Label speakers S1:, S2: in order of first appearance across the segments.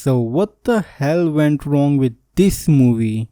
S1: So what the hell went wrong with this movie?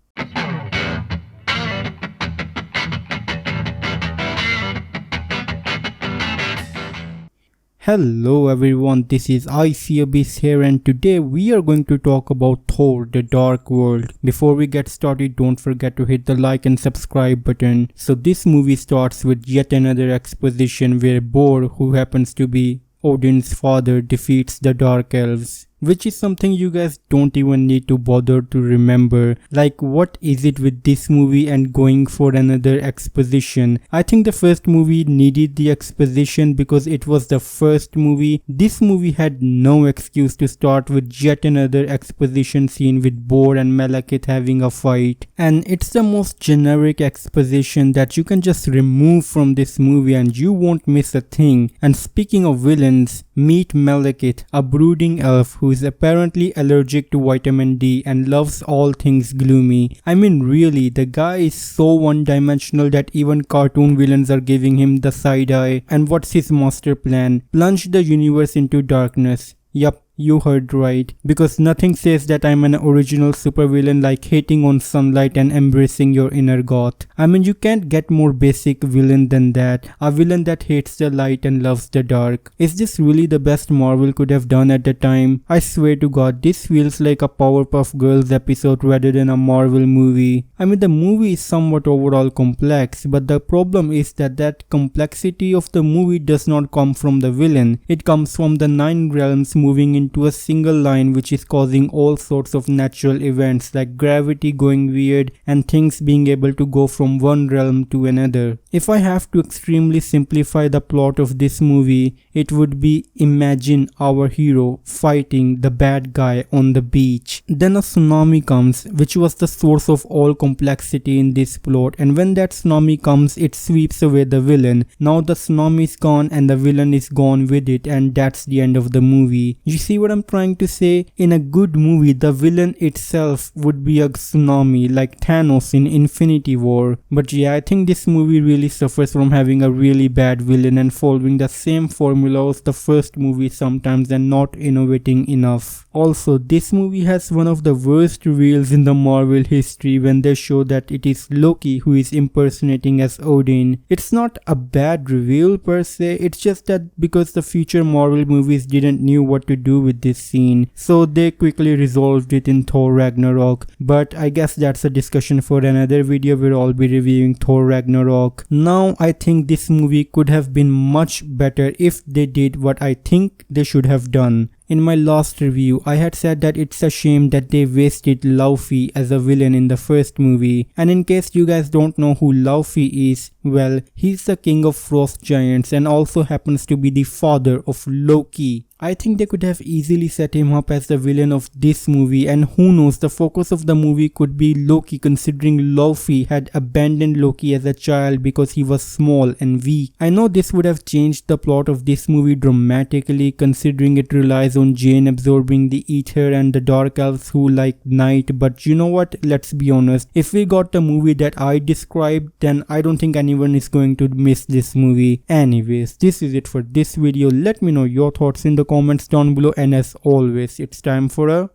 S1: Hello everyone, this is ICABIS here and today we are going to talk about Thor the Dark World. Before we get started, don't forget to hit the like and subscribe button. So this movie starts with yet another exposition where Bor, who happens to be Odin's father, defeats the Dark Elves. Which is something you guys don't even need to bother to remember. Like, what is it with this movie and going for another exposition? I think the first movie needed the exposition because it was the first movie. This movie had no excuse to start with yet another exposition scene with Bor and Malekith having a fight. And it's the most generic exposition that you can just remove from this movie and you won't miss a thing. And speaking of villains, meet Malekith, a brooding elf who is apparently allergic to vitamin D and loves all things gloomy. I mean, really, the guy is so one-dimensional that even cartoon villains are giving him the side eye. And what's his master plan? Plunge the universe into darkness. Yup. You heard right, because nothing says that I'm an original supervillain like hating on sunlight and embracing your inner goth. I mean, you can't get more basic villain than that, a villain that hates the light and loves the dark. Is this really the best Marvel could have done at the time? I swear to God, this feels like a Powerpuff Girls episode rather than a Marvel movie. I mean, the movie is somewhat overall complex, but the problem is that complexity of the movie does not come from the villain. It comes from the 9 realms moving into a single line, which is causing all sorts of natural events like gravity going weird and things being able to go from one realm to another. If I have to extremely simplify the plot of this movie, it would be: imagine our hero fighting the bad guy on the beach. Then a tsunami comes, which was the source of all complexity in this plot, and when that tsunami comes, it sweeps away the villain. Now the tsunami is gone and the villain is gone with it, and that's the end of the movie. You see what I'm trying to say? In a good movie, the villain itself would be a tsunami like Thanos in Infinity War. But yeah, I think this movie really suffers from having a really bad villain and following the same formula of the first movie sometimes and not innovating enough. Also, this movie has one of the worst reveals in the Marvel history when they show that it is Loki who is impersonating as Odin. It's not a bad reveal per se, it's just that because the future Marvel movies didn't know what to do with this scene, so they quickly resolved it in Thor Ragnarok. But I guess that's a discussion for another video where I'll be reviewing Thor Ragnarok. Now I think this movie could have been much better if they did what I think they should have done. In my last review, I had said that it's a shame that they wasted Laufey as a villain in the first movie. And in case you guys don't know who Laufey is, well, he's the king of frost giants and also happens to be the father of Loki. I think they could have easily set him up as the villain of this movie, and who knows, the focus of the movie could be Loki, considering Laufey had abandoned Loki as a child because he was small and weak. I know this would have changed the plot of this movie dramatically, considering it relies on Jane absorbing the ether and the dark elves who like night, but you know what, let's be honest, if we got the movie that I described, then I don't think anyone is going to miss this movie. Anyways, this is it for this video. Let me know your thoughts in the comments down below, and as always, it's time for a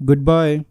S1: goodbye.